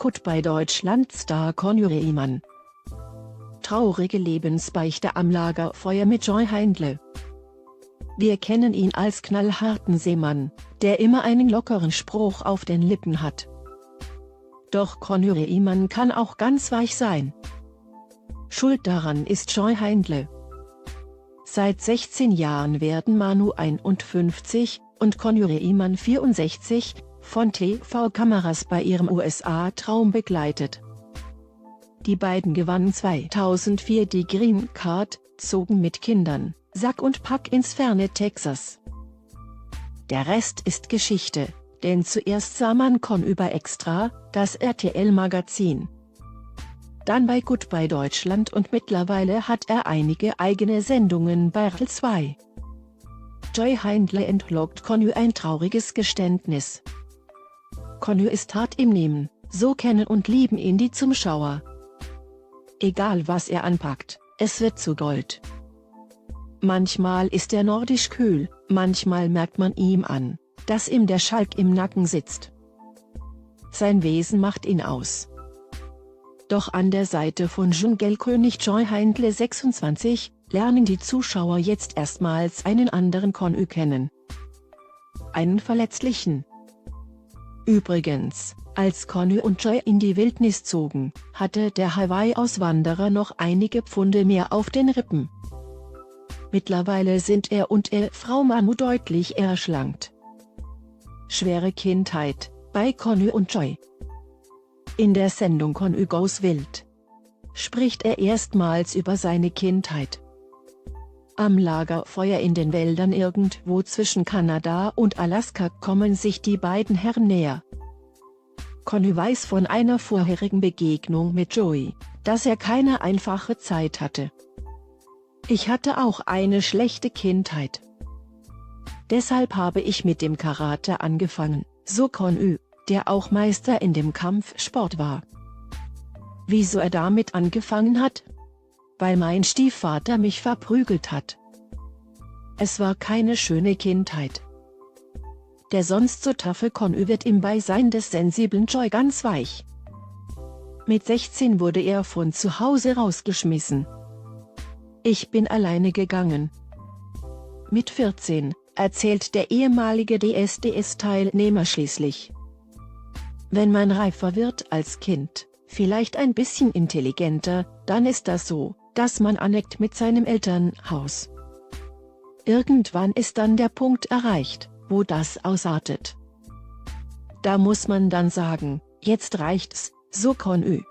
Goodbye Deutschland-Star Conny Rehmann. Traurige Lebensbeichte am Lagerfeuer mit Joy Heindle. Wir kennen ihn als knallharten Seemann, der immer einen lockeren Spruch auf den Lippen hat. Doch Conny Rehmann kann auch ganz weich sein. Schuld daran ist Joy Heindle. Seit 16 Jahren werden Manu 51 und Conny Rehmann 64 von TV-Kameras bei ihrem USA-Traum begleitet. Die beiden gewannen 2004 die Green Card, zogen mit Kindern, Sack und Pack ins ferne Texas. Der Rest ist Geschichte, denn zuerst sah man Conny bei Extra, das RTL-Magazin. Dann bei Goodbye Deutschland und mittlerweile hat er einige eigene Sendungen bei RTL 2. Joy Heindle entlockt Conny ein trauriges Geständnis. Conny ist hart im Nehmen, so kennen und lieben ihn die Zuschauer. Egal was er anpackt, es wird zu Gold. Manchmal ist er nordisch kühl, manchmal merkt man ihm an, dass ihm der Schalk im Nacken sitzt. Sein Wesen macht ihn aus. Doch an der Seite von Dschungelkönig Joy Heindle 26, lernen die Zuschauer jetzt erstmals einen anderen Conny kennen. Einen verletzlichen. Übrigens, als Conny und Joy in die Wildnis zogen, hatte der Hawaii-Auswanderer noch einige Pfunde mehr auf den Rippen. Mittlerweile sind er und Frau Manu deutlich erschlankt. Schwere Kindheit, bei Conny und Joy. In der Sendung Conny Goes Wild spricht er erstmals über seine Kindheit. Am Lagerfeuer in den Wäldern irgendwo zwischen Kanada und Alaska kommen sich die beiden Herren näher. Conny weiß von einer vorherigen Begegnung mit Joy, dass er keine einfache Zeit hatte. Ich hatte auch eine schlechte Kindheit. Deshalb habe ich mit dem Karate angefangen, so Conny, der auch Meister in dem Kampfsport war. Wieso er damit angefangen hat? Weil mein Stiefvater mich verprügelt hat. Es war keine schöne Kindheit. Der sonst so taffe Conny wird im Beisein des sensiblen Joy ganz weich. Mit 16 wurde er von zu Hause rausgeschmissen. Ich bin alleine gegangen. Mit 14, erzählt der ehemalige DSDS-Teilnehmer schließlich. Wenn man reifer wird als Kind, vielleicht ein bisschen intelligenter, dann ist das so, dass man aneckt mit seinem Elternhaus. Irgendwann ist dann der Punkt erreicht, wo das ausartet. Da muss man dann sagen, jetzt reicht's, so Conny.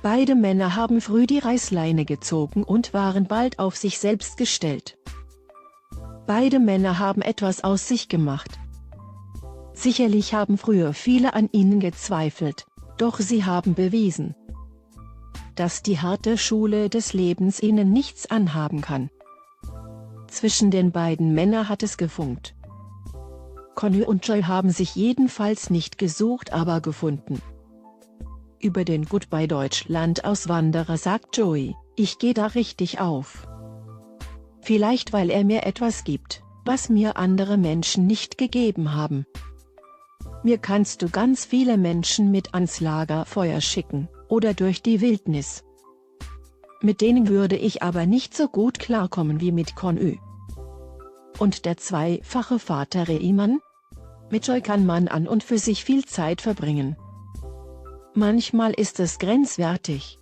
Beide Männer haben früh die Reißleine gezogen und waren bald auf sich selbst gestellt. Beide Männer haben etwas aus sich gemacht. Sicherlich haben früher viele an ihnen gezweifelt, doch sie haben bewiesen, dass die harte Schule des Lebens ihnen nichts anhaben kann. Zwischen den beiden Männern hat es gefunkt. Conny und Joy haben sich jedenfalls nicht gesucht, aber gefunden. Über den Goodbye Deutschland-Auswanderer sagt Joy, ich gehe da richtig auf. Vielleicht weil er mir etwas gibt, was mir andere Menschen nicht gegeben haben. Mir kannst du ganz viele Menschen mit ans Lagerfeuer schicken, oder durch die Wildnis. Mit denen würde ich aber nicht so gut klarkommen wie mit Conny. Und der zweifache Vater Rehmann? Mit Joy kann man an und für sich viel Zeit verbringen. Manchmal ist es grenzwertig.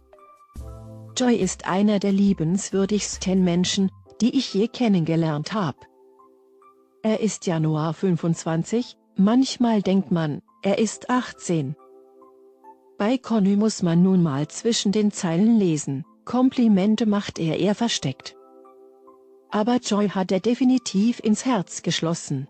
Joy ist einer der liebenswürdigsten Menschen, die ich je kennengelernt habe. Er ist Januar 25, manchmal denkt man, er ist 18. Bei Conny muss man nun mal zwischen den Zeilen lesen, Komplimente macht er eher versteckt. Aber Joy hat er definitiv ins Herz geschlossen.